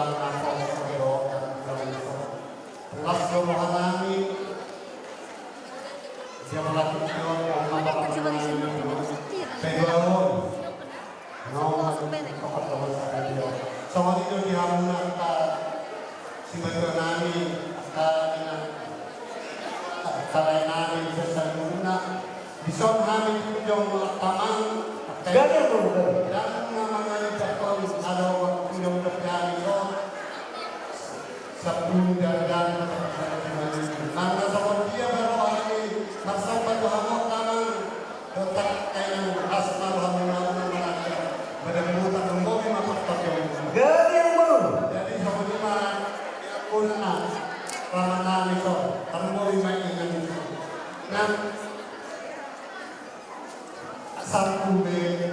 lang ako sa iyo at gawin ko. Tulas rohanami, siya malapit yun ang mapapagmanahin yun. Pero yun, no, kapatawa sa iyo. So, kung ito dihamon na ka, sigayon namin, kalay namin sa luna. Bison namin yung mga tamang. Ganyan po. Yan ang mga nagkakon, araw yung napyari ko. Sa punggagan na nang nasa kontiya, pero kami magsang patuhamok naman. Dotak kayo ng asma, hamon na unang mga madagmutan ng mo, mapakpak yung. Ganyan po. Jadi sa kulima, una na, pamanami ko, ang mo yung maingan ko. Nang sa tubig,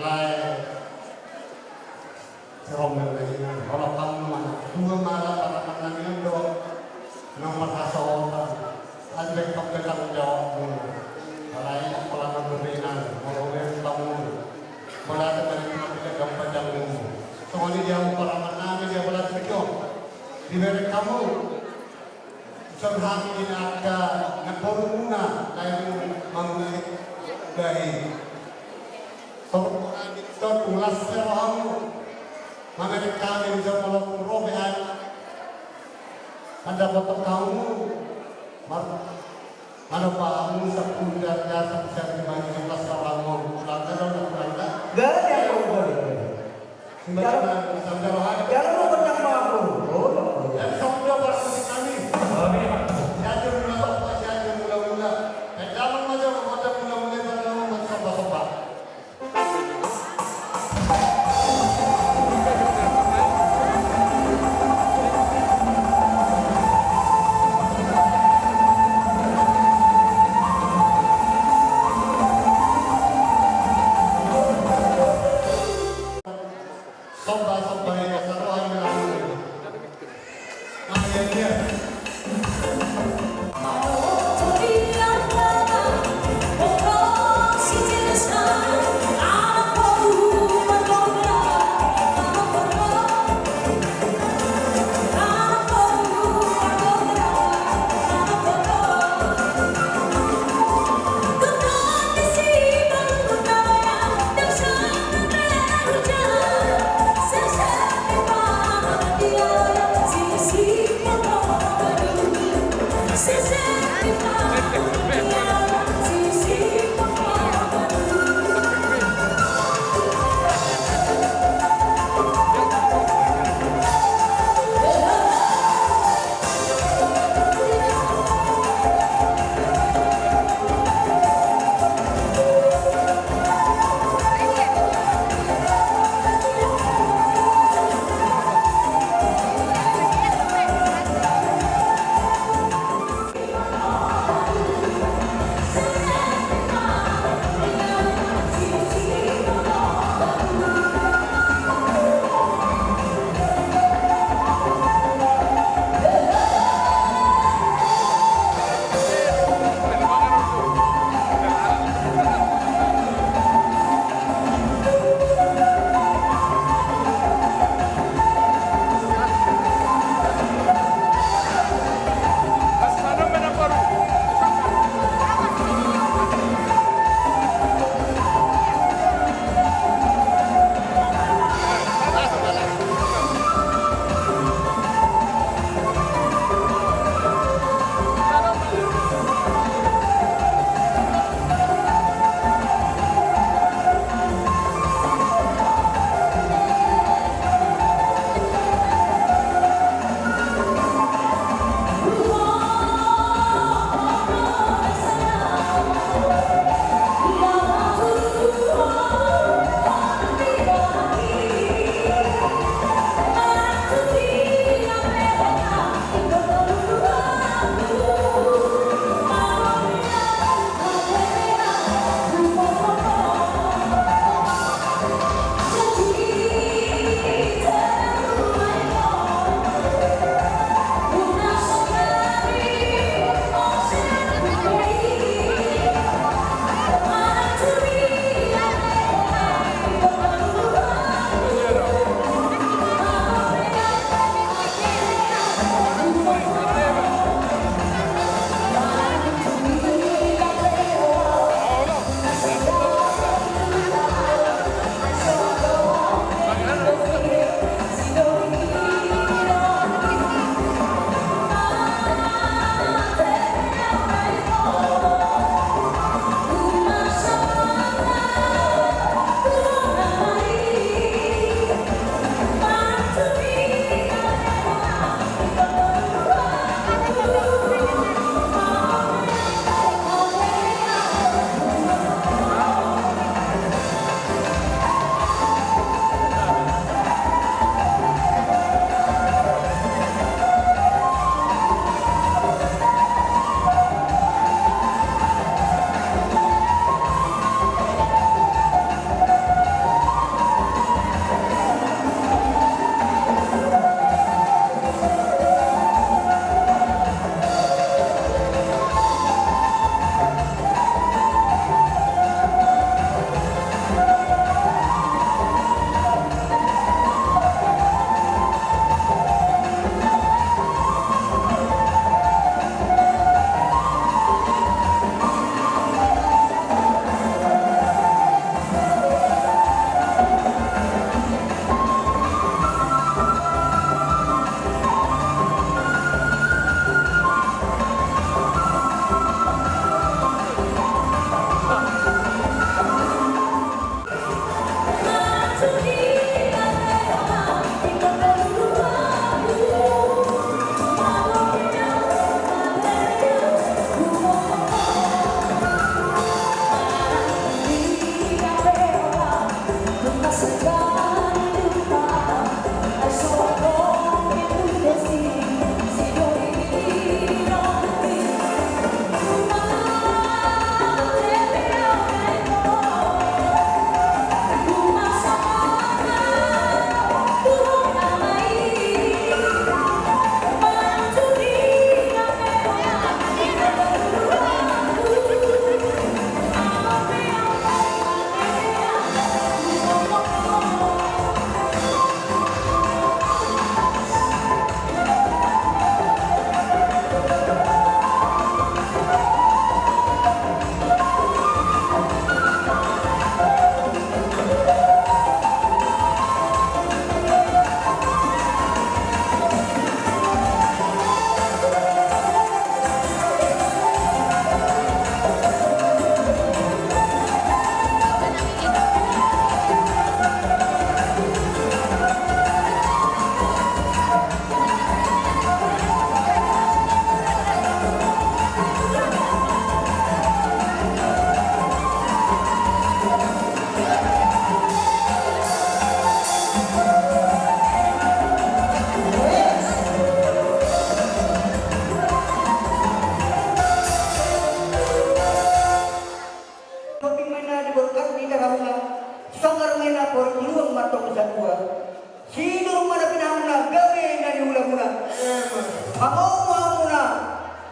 lai, sa Romeo na yun, wala pang naman, dua mara para manangin doon, ng makasaotan, ang may pagkakang jawab mo, alay ang pala magbibinan, marunong tamun, wala ka man yung mapilagam pa dyan mo. So, kung hindi ako para manangin, ya wala sa iyo, diberin ka mo, sa hangin at nagpuro muna, kaya yung mga dahil so, ito kung last year ako, mga kami sa mga kurobe ay ada patakaw mo. Ano pa ang sa kuda at sa mga yung last year ako, kulang na daw na kulang na. Ganyan po. Isang darohan. Ganyan mo ba ng mga po? Yan sa mga para sa kami. Yan yung mula, yan yung mula-mula. Kaya damang madyo, mga mula-mula na naman magsoba-soba. Soba-soba ya, saruhan na lang. Ayan yan.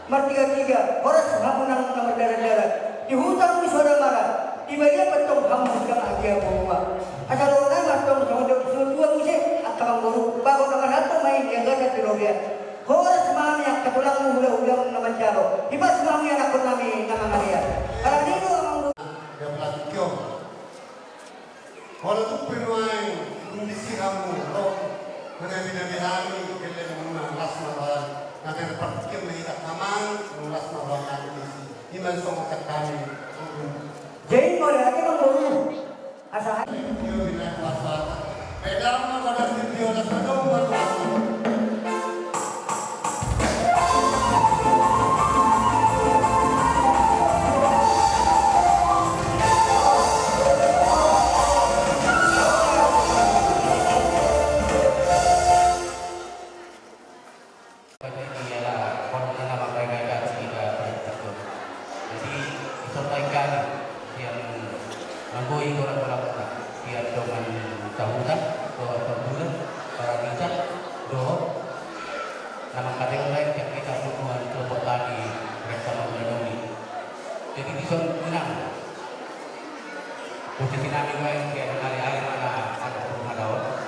Martiga-tiga, horas hamunang na magdala-dala. Dihutang ni Soda Mara, di ba niya patong hamun kang agya buwa. Asal na matong sa mga dua musi at kamang guru, bago naman hatong may niyaga sa Tilobia. Horas mami ang katulang mo hula-ulang naman daro. Ibas mami ang ako namin na mga riyan. Para nino ang Dia pelatih Kalau tu penuai kondisi kamu, kalau nabi-nabi kami kalian mengulas malam, nanti pergi melihat aman, mengulas malam kondisi. Iman semua kami. Jain mo lagi ang guru. Asahan. Video bila pasal. Pedang pada video dan pedang berlaku. Jadi bisa menang. Posisi kami main di hari-hari mana ada permadawat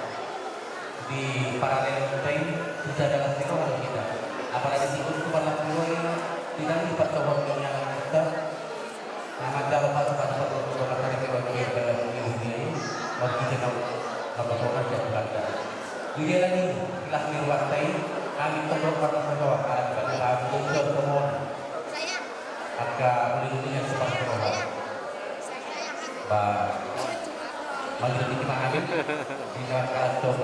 di paralel kita ini sudah ada keseruan kita. Apalagi di untuk pada ini tidak dapat waktunya kita. Nama dalam pada hari kedua dalam ini waktu kita dapat waktu yang berada. Dia lagi kilas mirwatai kami tolong pada semua pada unsur pemohon agar melindunginya seperti orang. Pak Majelis Imam Amin di Kalatom.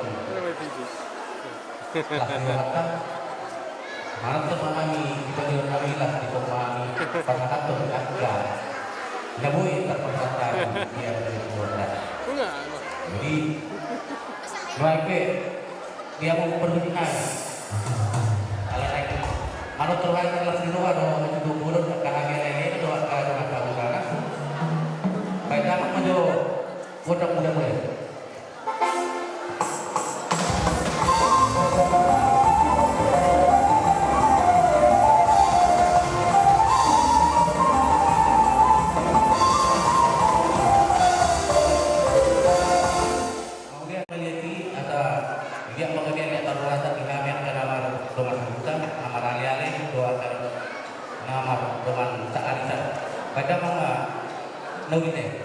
Lakukan mantap kami kita dilakukan di pemahami pada kantor agak. Namun terpercaya dia berbuat. Jadi baik dia mau perhatikan. Kalau naik mana terbaik kelas di luar dong itu bulan kehamilan ini doa doa kamu kan. Baik anak maju mudah-mudah mulai. Pada mga nawin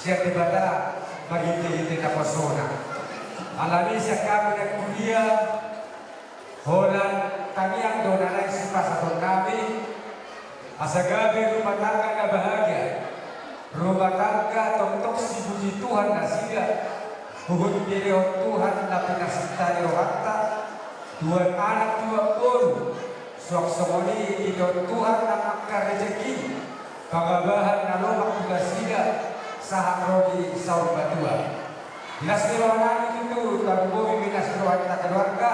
siap dibata maginte na persona. Alami siya kami na kuliah, holan kami ang donalay si pasaton kami, asagabi rumah tangga na bahagia, rumah tangga tontok si puji Tuhan na sila, huhud pilih Tuhan na pinasinta ni Rohanta, dua anak dua guru, suak semoni ilo Tuhan na angka rezeki, pangabahan na sahak rodi saur batua. Dinas keluarga itu terhubung dinas keluarga keluarga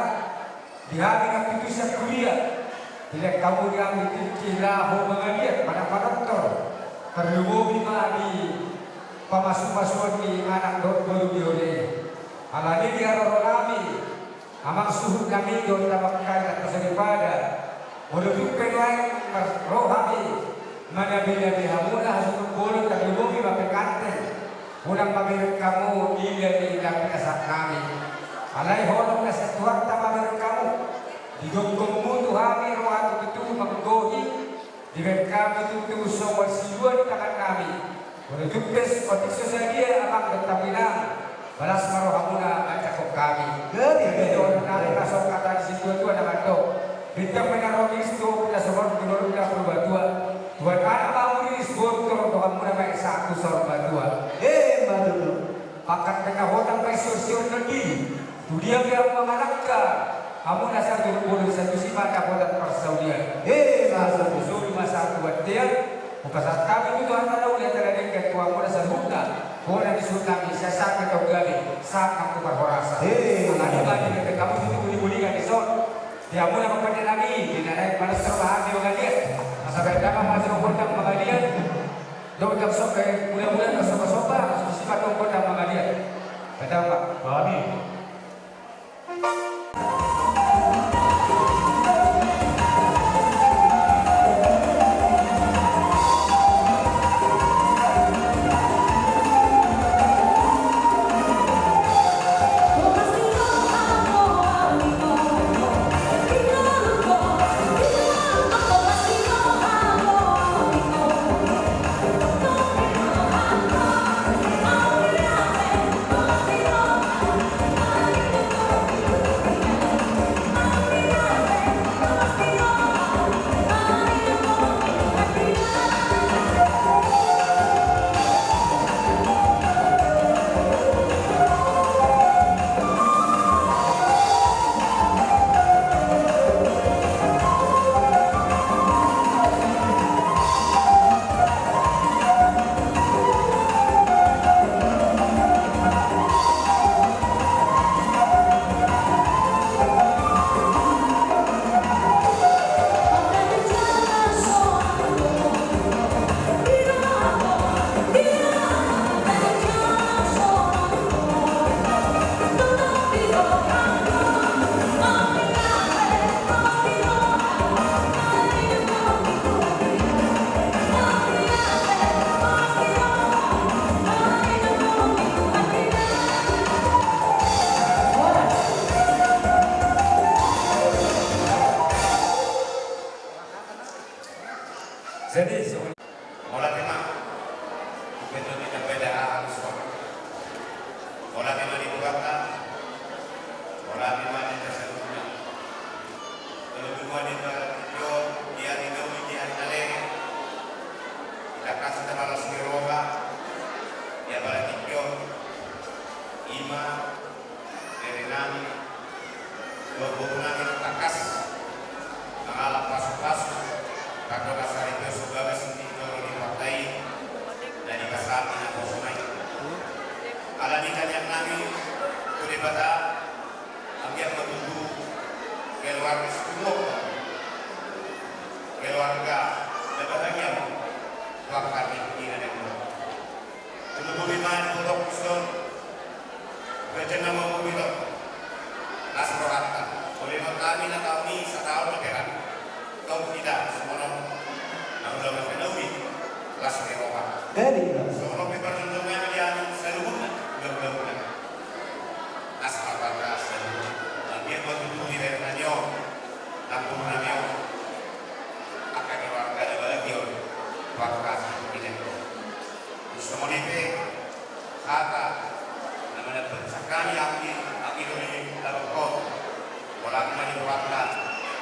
di hari yang itu saya kuliah. Tidak kamu yang dikira hubungannya pada dokter terhubung di pamasuk-masukan di anak baru biologis. Alani dia rorami amang suhut kami do tabak kaya daripada menuju penai rohami mana bila dihamuna hasil boleh terhubung di bapekante ulang pamilik kamu dia di dalam kasat kami. Alai holong kasat tuan pamilik kamu digonggong mutu kami roh itu menggohi dengan kami itu semua siwa di tangan kami menuju pes otik sesadia abang tetap bilang balas marohamuna acakok kami jadi orang nari rasok kata di situ itu ada mantok kita menaruh itu kita semua di luar kita berbatua buat anak kamu ini sebotol doa muna baik satu sorba dua Maduro. pakat tengah hodang baik sosial negeri dunia biar mengalahkan kamu dasar dulu satu sifat kapotan persaudian. Masuk usul masa buat dia. Bukan saat kami itu anda tahu lihat ada yang ketua muda sebutna. Boleh disunami saya atau gali saat aku berhorasa. Lagi lagi ketika kamu itu boleh di son. Dia mulai mempercayai lagi. Tidak ada pada serbahan di mengalian. Masa pertama masih mengundang mengalian. Dok sok mudah-mudahan sopa-sopa sifat mengundang mengalian. Kata Pak. Kami Jadi Olah tema betul tidak beda harus olah tema dibuatkan olah tema di tersebutnya kalau dua di yo dia di doi dia di nale kita kasih terlalu segiroga dia balik yo ima dari nani dua bulan itu takas mengalap pasuk-pasuk kado kasar itu sebagai senti di partai dan dikasar dengan kosonai. Alamikan yang kami boleh pada ambil menunggu keluarga sepuluh keluarga dan bahagia bakar ini ada yang menunggu lima di pulau Kuston berjenama memilih nasrohata boleh kami nak kami setahun lebaran kau tidak semua namun menawi kelas Eropa. Semua berjumpa yang seluruhnya benar-benar asal bangga seluruh. Dia berjumpa di Renanio, Lampung Renanio, akan keluarga lagi bakat ini. Semua ini kata namanya pencakan yang ini terkot, bola ini bakat.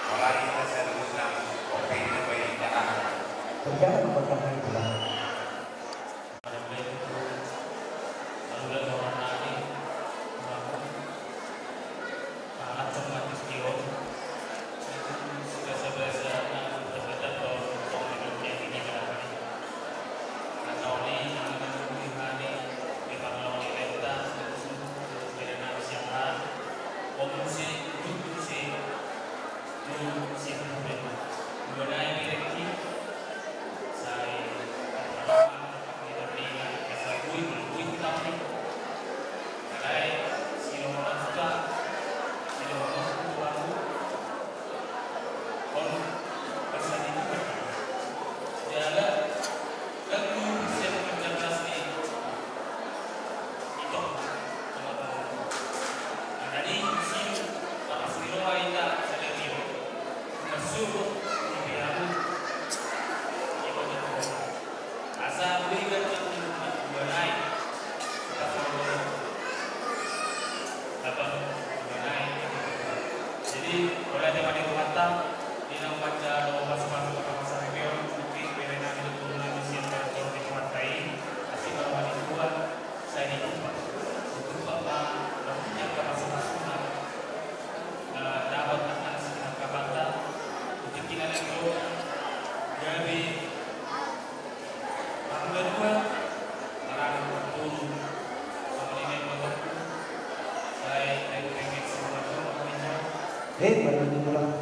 Kalau kita seluruhnya kopi ini baik jalan. Berjalan berjalan pulang. Ini Baru pulang. Baru pulang.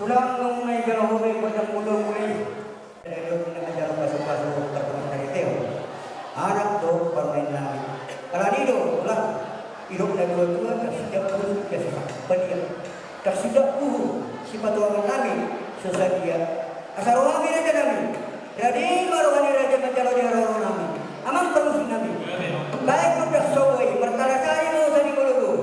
Pulang nung may gano'n may pagkakulong muli. Dahil pinakajar pasok-pasok terpulang dari Teo. Anak do bermain lagi. Kalau dito, pulang. Ilok na dua-dua, kasidak puluh, kasidak padian. Kasidak puluh, si patuangan namin, susah dia. Asal kami raja namin. Jadi maruhani raja mencalo di harapan namin. Amang permusuh namin. Baik udah sowai, perkara saya mau sani melulu.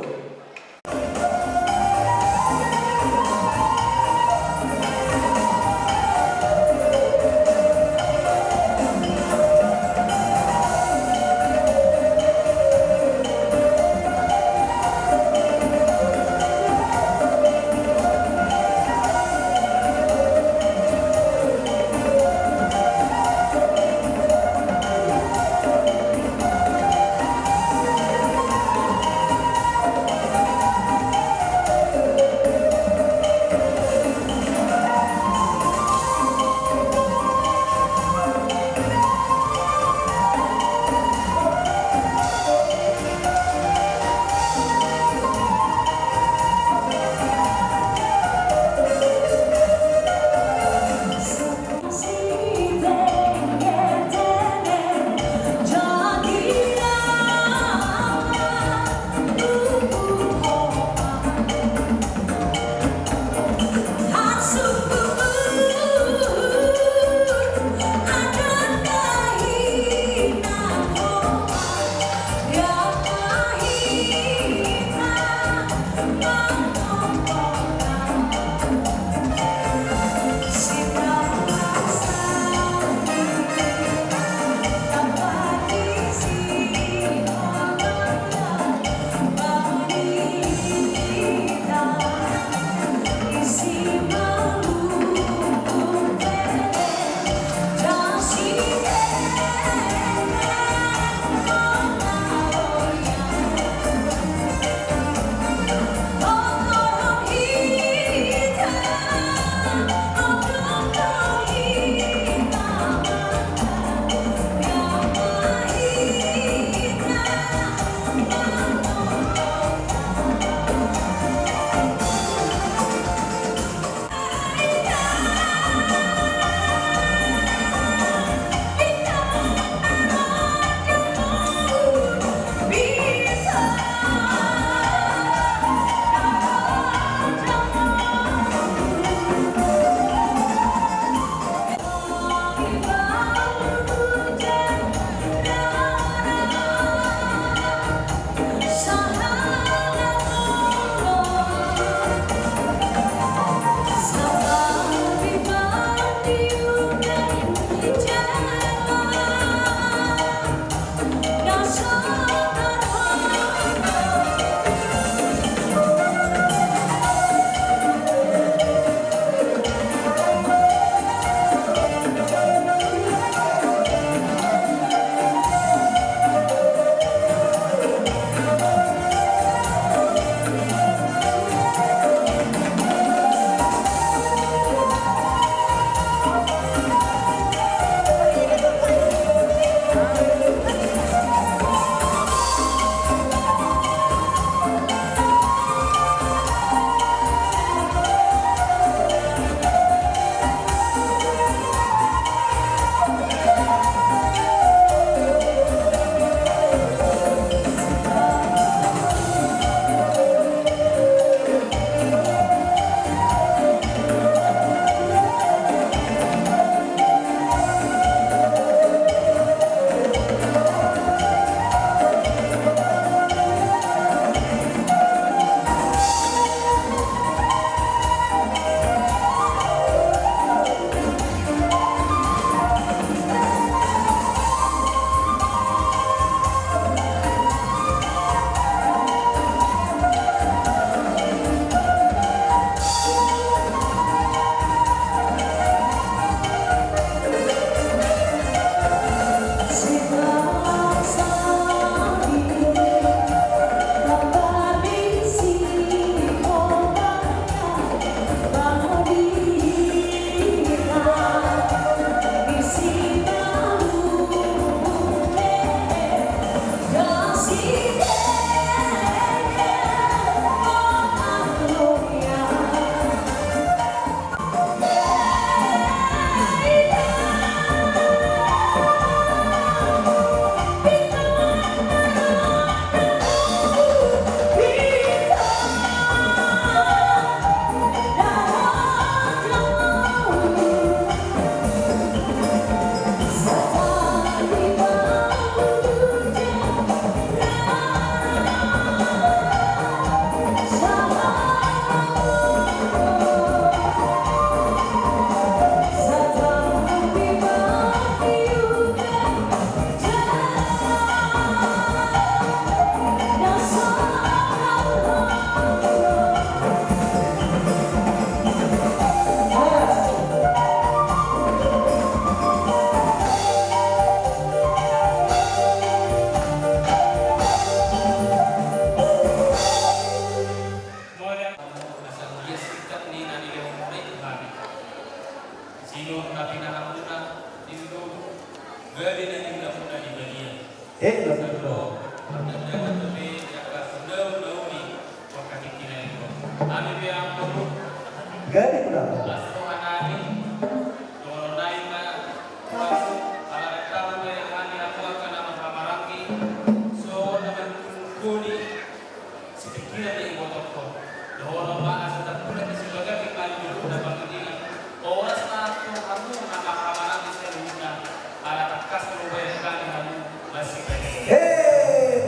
Gani pula.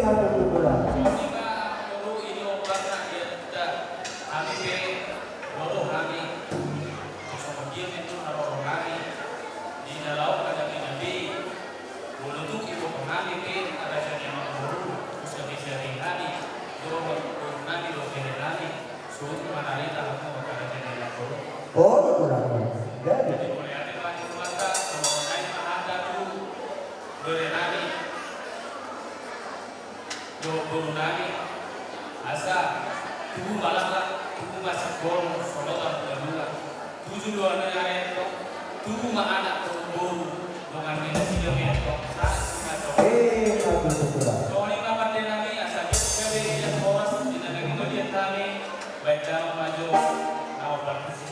Matu pula. Oh, pula. Gani. Asa tubuh malah tubuh masih bolong sorotan berdua tujuh dua nanya itu tubuh mah anak turun dengan minus itu itu Matu pula. soalnya kapan dia nami asa dia yang boros di negara itu dia nami baik dalam maju awal berarti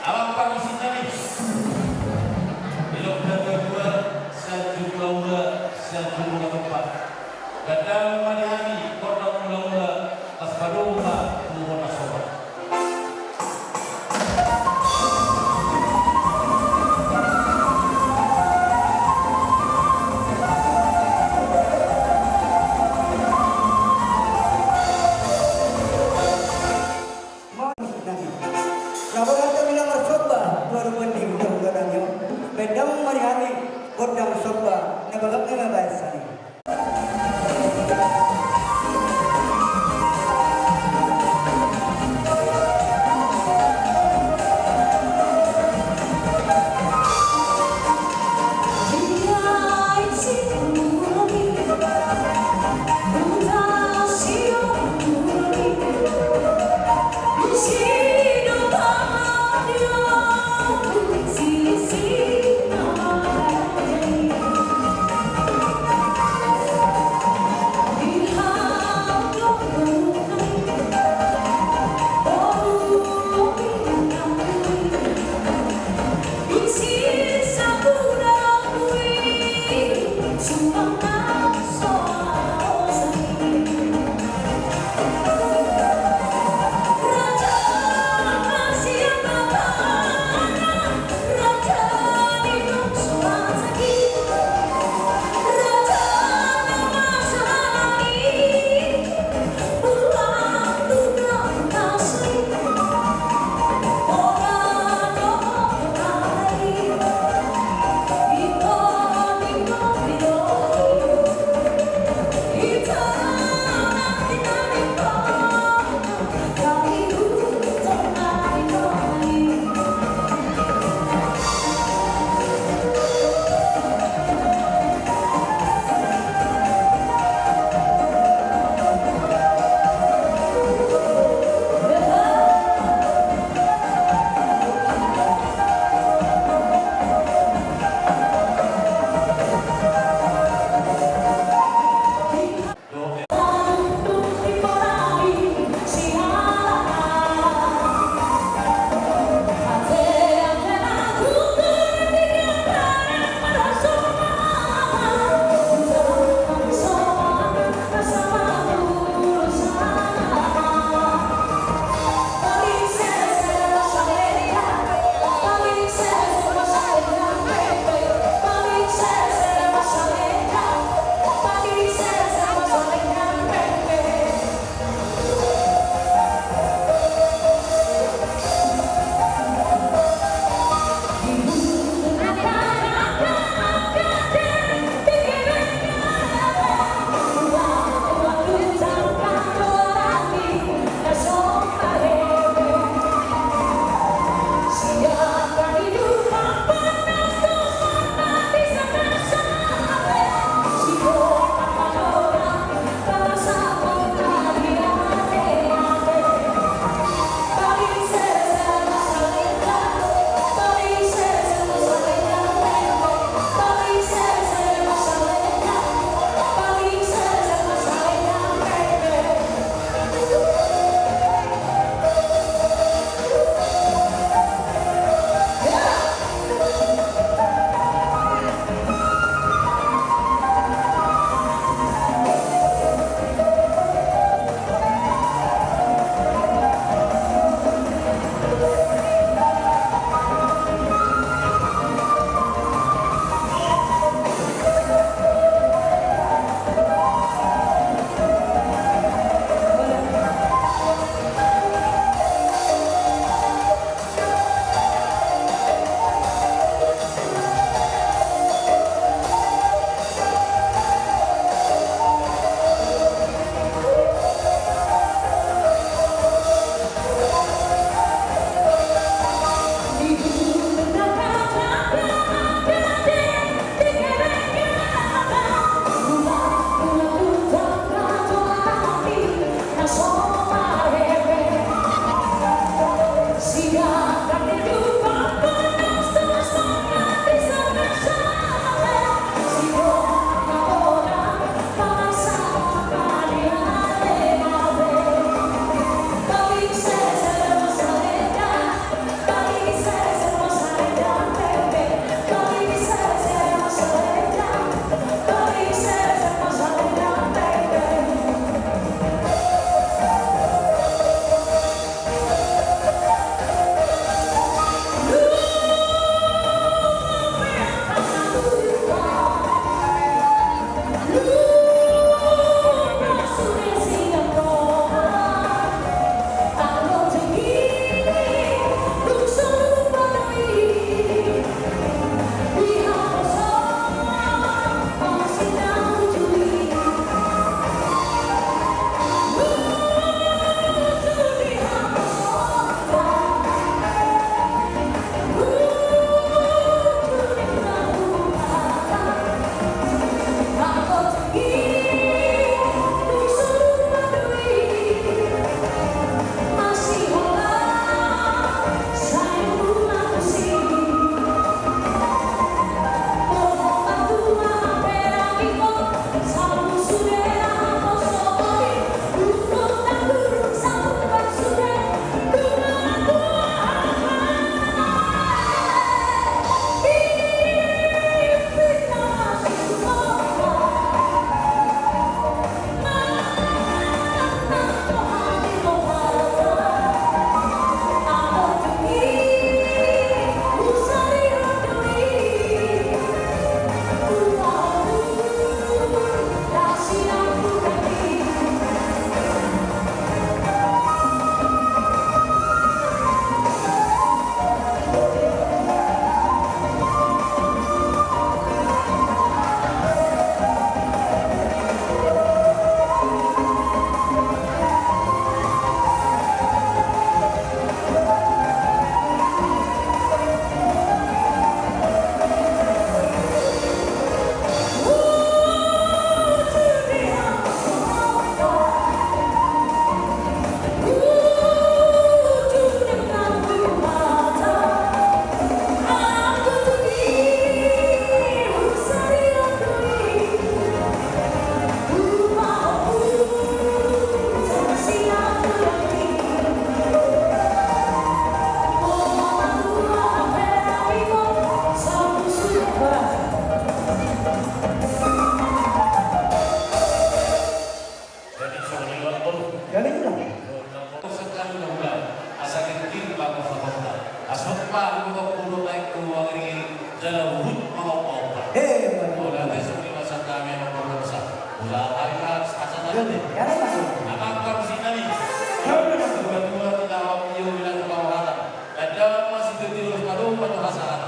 Awak pangisi tadi. Ilok kedua sejumlah ula sejumlah tempat. Kadang hari-hari kodam ula pas padunga turun sobat. Bedang marihani kodam soba nabalak na bayasani. Jadi sorry waktu. Jadi itu lah. Sekali ulang. Asa kecil bagus apa? Asal pa untuk pulau baik keluar ini dalam hut mengapa? Olah besok di masa kami yang berusaha. Olah hari harus asal ada. Jangan masuk. Nakakam sinami. Dua-dua tidak awak bilang kebawahan. Ada masih tertidur pada pada masalah.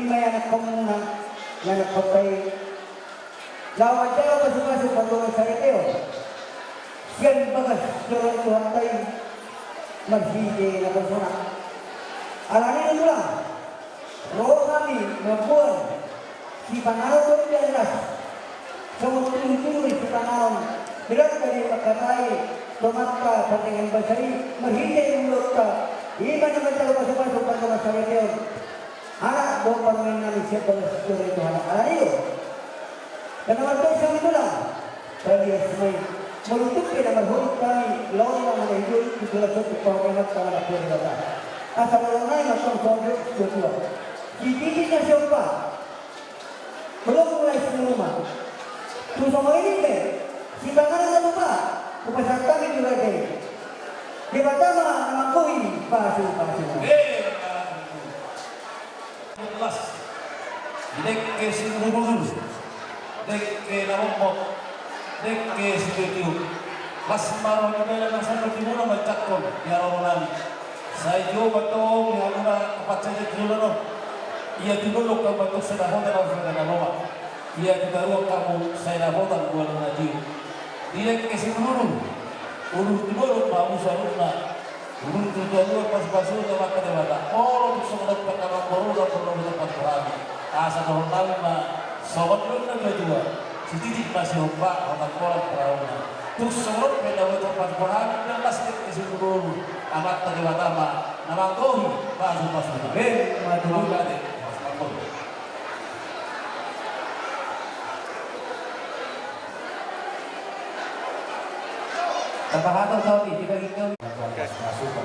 may anak komuna na nagpapay. Lawan jauh masuk-masuk pantulong sa Riteo. Siyan bagas doon Tuhan tayo magsige na persona. Alanin mo lang, roon kami mabuan si Panalo ko rin las. Sa mga tuloy si Panalo, bilang kami magkatay, tumata patingin basari, maghintay yung lukta. Iba naman tayo masuk-masuk pantulong sa Riteo. Anak buong pangin namin siya bagas doon Tuhan. Alanin mo. Kenapa itu sama itulah? Bagi semai menutup kita berhubung kami lawan yang hidup di dalam satu pengamat tanah air kita. Asal orang lain macam konflik kedua. Titiknya siapa? Belum mulai semua. Terus sama ini deh. Si bangsa ada apa? Kepesan kami juga deh. Di pertama nama koi pasti. Jelas. Dek kesimpulan. Dek naumok, dek setuju. Mas marah kita yang saya bertimur mencakon ya orang. Saya juga betul yang ada tempat saya dulu. Ia dulu kamu betul saya dah hotel orang dengan lama. Ia juga ruang kamu saya dah hotel buat lagi. Dek kesimpulan. Urus dulu mau saruna. Urus dulu pas sudah makan dewata. Oh, bisa dapat kalau baru perlu dapat lagi. Asal hotel mah. Sobat lu kan kedua, si titik masih lupa otak orang perauna. Terus sorot pada waktu pas perauna dan pasti kesimpulan amat terlibat nama kau masuk pas itu. Madu ada pas kau. Tanpa kata tahu kita masuk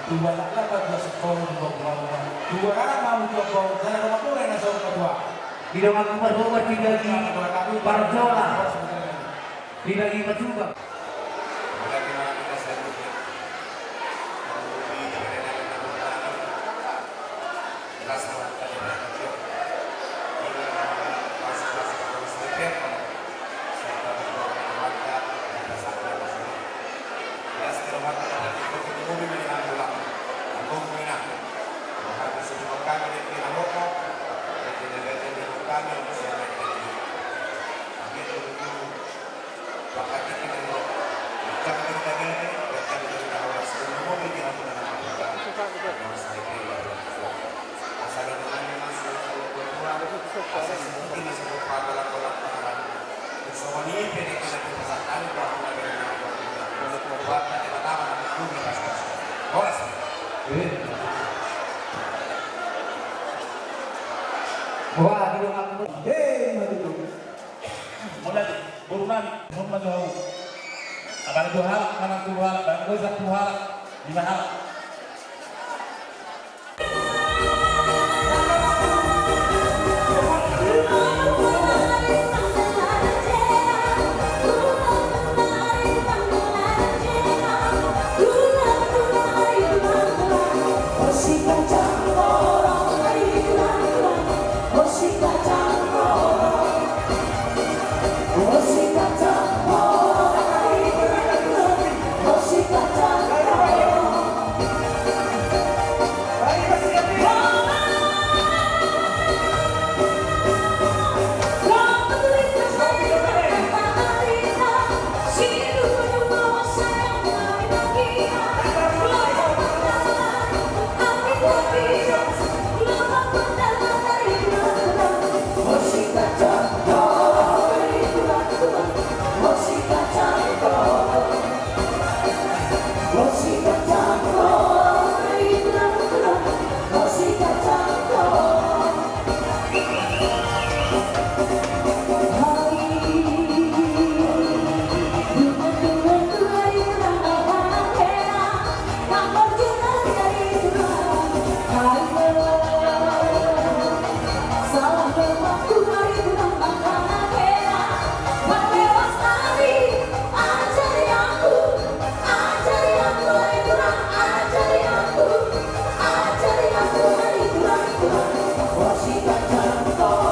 dua laka pada sekolah dua orang mau coba saya kalau boleh nasib kedua tidak aku berdoa tidak di Barjola tidak di juga wah, di rumah aku. Mulai burunan, semua jauh. Abang dua hal, anak dua hal, bang gue satu hal, 5 hal. Wasika Tanto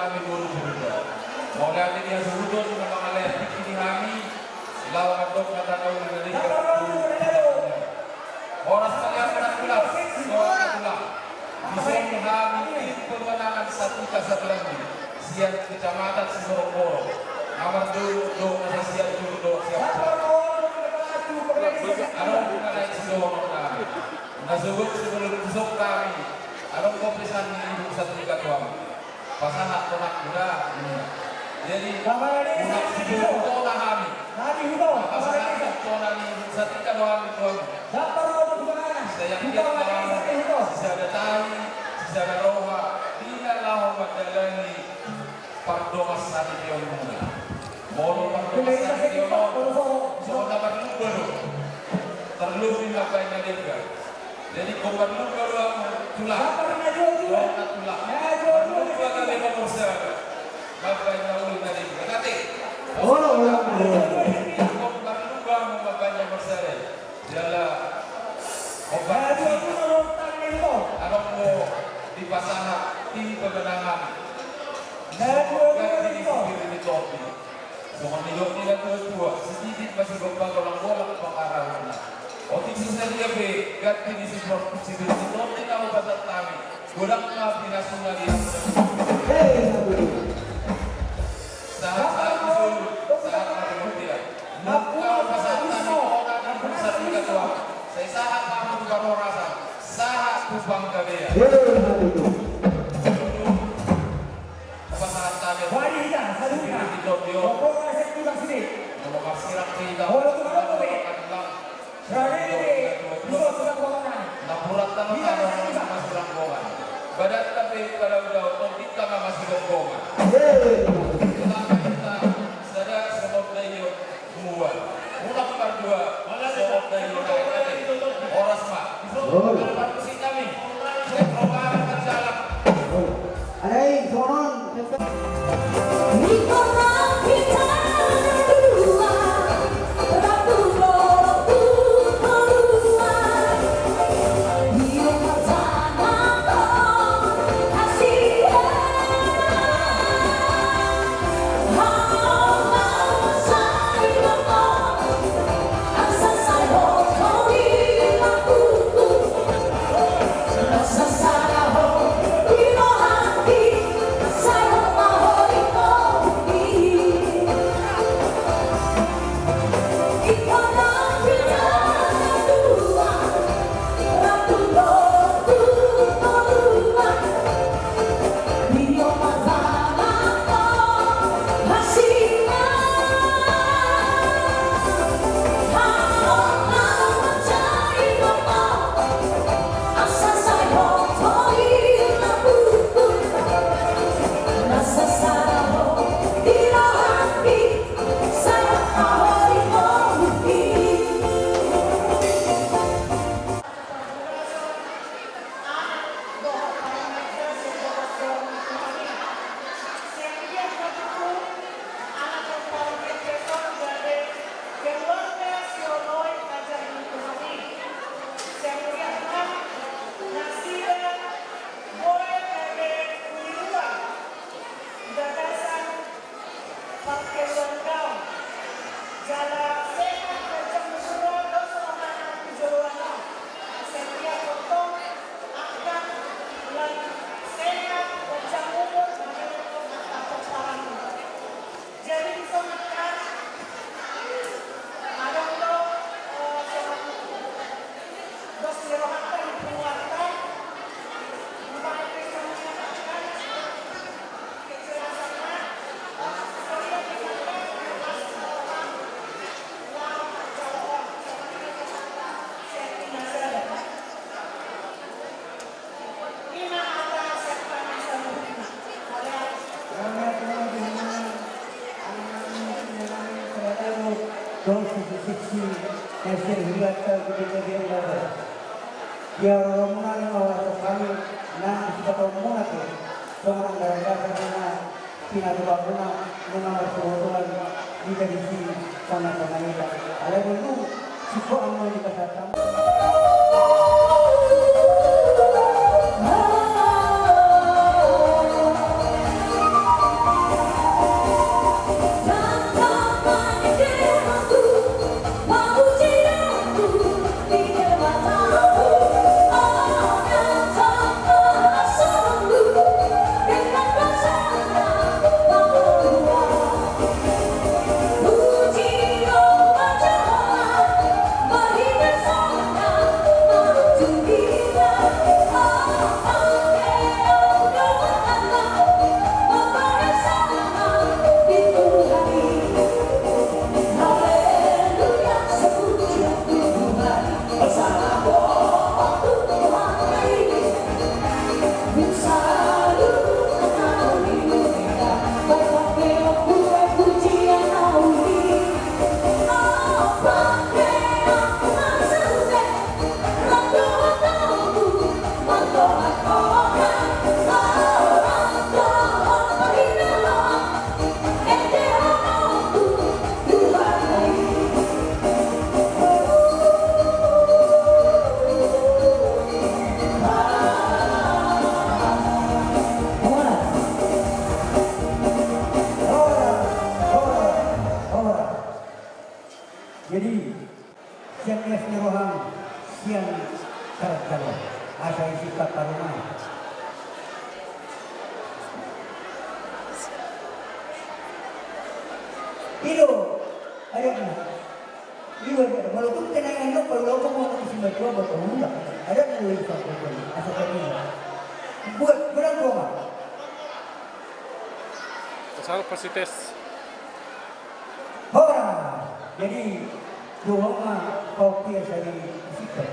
kami guru sudah. Mulai dia sudah mengalami ini kami lawan dok kata kau dari orang sekalian pernah pulang. Bisa kami pemenangan satu lagi. Siap kecamatan Siborong. Nomor 2 siap siap. Ada bukan lain Siborong kami. Nasubuk sebelum besok kami. Ada kompesan ini satu tiga tuang. Pasangan konak muda. Jadi unak Siborong kami. Pasangan konak ini satu tiga tuang tuang. Saya kira bisa ada tali, bisa ada roha. Tidak lahu madalani pardomas sani diono. Molo pardomas sani diono. So dapat baru. Terlebih makanya dia. Jadi korban baru tulah. Tulah. Berlupa kali manusia. Makanya ulu tadi. Nanti. Korban lupa makanya manusia. Jala. Obat ada mau di pasangan di pemenangan ganti di topi semua hidup tidak tua sedikit masih berpanggolang bolak pengarahnya otik sisa dia be ganti di si topi tahu batas kami kurang maaf nasional dia saat kemudian kau pasangan orang berusaha tiga tua saya sahat kamu baru rasa sahat kubang kabea apa saat tanya di Tokyo kalau masirap kita napurat tanah masih ranggongan badan tapi kalau udah otot kita masih ranggongan kita sadar sebab dayo muat ulang berdua sebab dayo Oras Pak. Bantu kami. Saya perubahan berjalan. Aray, sonon. Dia rombongan orang kami nanti kita rombongan tu, seorang dari sana Cina dua guna mengambil kebutuhan di sini sama-sama kita. Ada dulu siapa yang dikatakan. Jadi siapnya rohang siang terkala asal sifat parumah. Ilo, ayatnya. Ilo dia, walaupun kenangan lo kalau lo mau ke sini berdua bertemu tak, ada yang lebih satu asal tadi. Buat berapa orang? Asal pasti tes. Orang. Jadi dua orang kopi saya di situ.